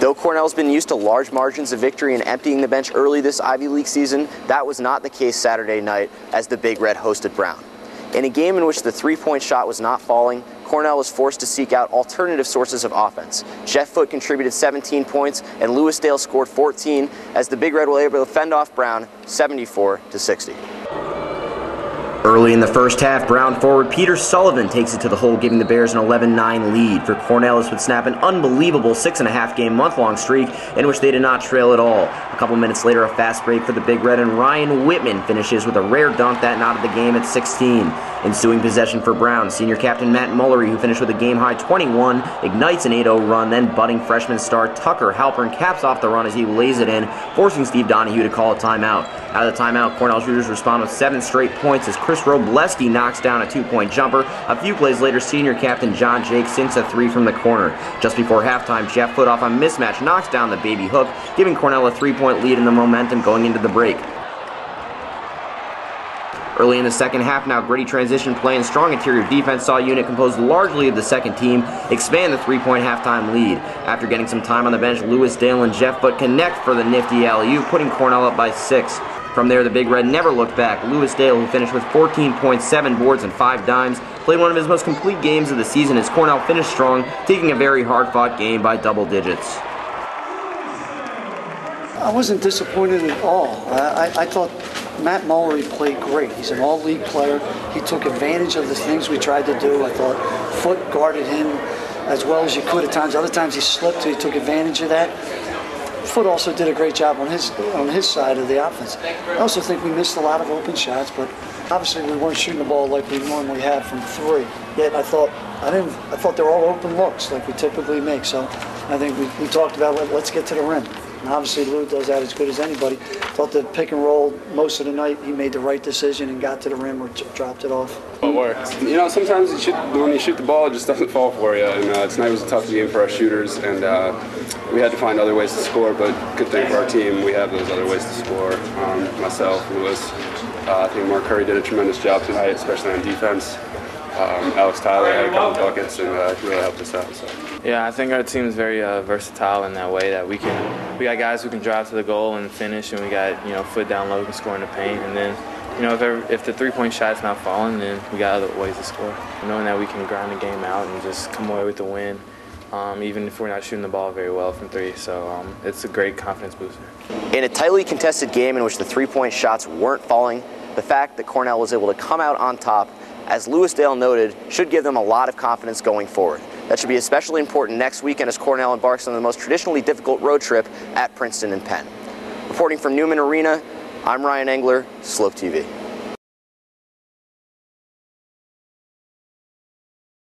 Though Cornell's been used to large margins of victory and emptying the bench early this Ivy League season, that was not the case Saturday night as the Big Red hosted Brown. In a game in which the three-point shot was not falling, Cornell was forced to seek out alternative sources of offense. Jeff Foote contributed 17 points and Lewis Dale scored 14 as the Big Red were able to fend off Brown 74-60. Early in the first half, Brown forward Peter Sullivan takes it to the hole, giving the Bears an 11-9 lead. For Cornell, this would snap an unbelievable 6.5-game month-long streak in which they did not trail at all. A couple minutes later, a fast break for the Big Red, and Ryan Whitman finishes with a rare dunk that knotted the game at 16. Ensuing possession for Brown, senior captain Matt Mullery, who finished with a game-high 21, ignites an 8-0 run, then budding freshman star Tucker Halpern caps off the run as he lays it in, forcing Steve Donahue to call a timeout. Out of the timeout, Cornell shooters respond with 7 straight points as Chris Robleski knocks down a 2-point jumper. A few plays later, senior captain John Jake sinks a 3 from the corner. Just before halftime, Jeff Foote off a mismatch knocks down the baby hook, giving Cornell a 3-point lead in the momentum going into the break. Early in the second half, now gritty transition play and strong interior defense saw a unit composed largely of the second team expand the 3-point halftime lead. After getting some time on the bench, Lewis Dale and Jeff Foote connect for the nifty alley-oop, putting Cornell up by 6. From there, the Big Red never looked back. Lewis Dale, who finished with 14 points, 7 boards, and 5 dimes, played one of his most complete games of the season as Cornell finished strong, taking a very hard-fought game by double digits. I wasn't disappointed at all. I thought Matt Mullery played great. He's an all-league player. He took advantage of the things we tried to do. I thought Foote guarded him as well as you could at times. Other times he slipped, he took advantage of that. Foote also did a great job on his side of the offense. I also think we missed a lot of open shots, but obviously we weren't shooting the ball like we normally have from 3. Yet I thought they were all open looks like we typically make. So I think we talked about let's get to the rim. And obviously Lou does that as good as anybody. Thought the pick and roll most of the night, he made the right decision and got to the rim or dropped it off. It works. You know, sometimes when you shoot the ball, it just doesn't fall for you. And tonight was a tough game for our shooters, and we had to find other ways to score. But good thing for our team, we have those other ways to score. Myself, Lewis, I think Mark Curry did a tremendous job tonight, especially on defense. Alex Tyler had a couple buckets and really helped us out. So. Yeah, I think our team is very versatile in that way that we got guys who can drive to the goal and finish, and we got foot down low who can score in the paint, and then if the 3-point shot's not falling, then we got other ways to score. Knowing that we can grind the game out and just come away with the win, even if we're not shooting the ball very well from 3. So it's a great confidence booster. In a tightly contested game in which the 3-point shots weren't falling, the fact that Cornell was able to come out on top, as Lewis Dale noted, should give them a lot of confidence going forward. That should be especially important next weekend as Cornell embarks on the most traditionally difficult road trip at Princeton and Penn. Reporting from Newman Arena, I'm Ryan Engler, Slope TV.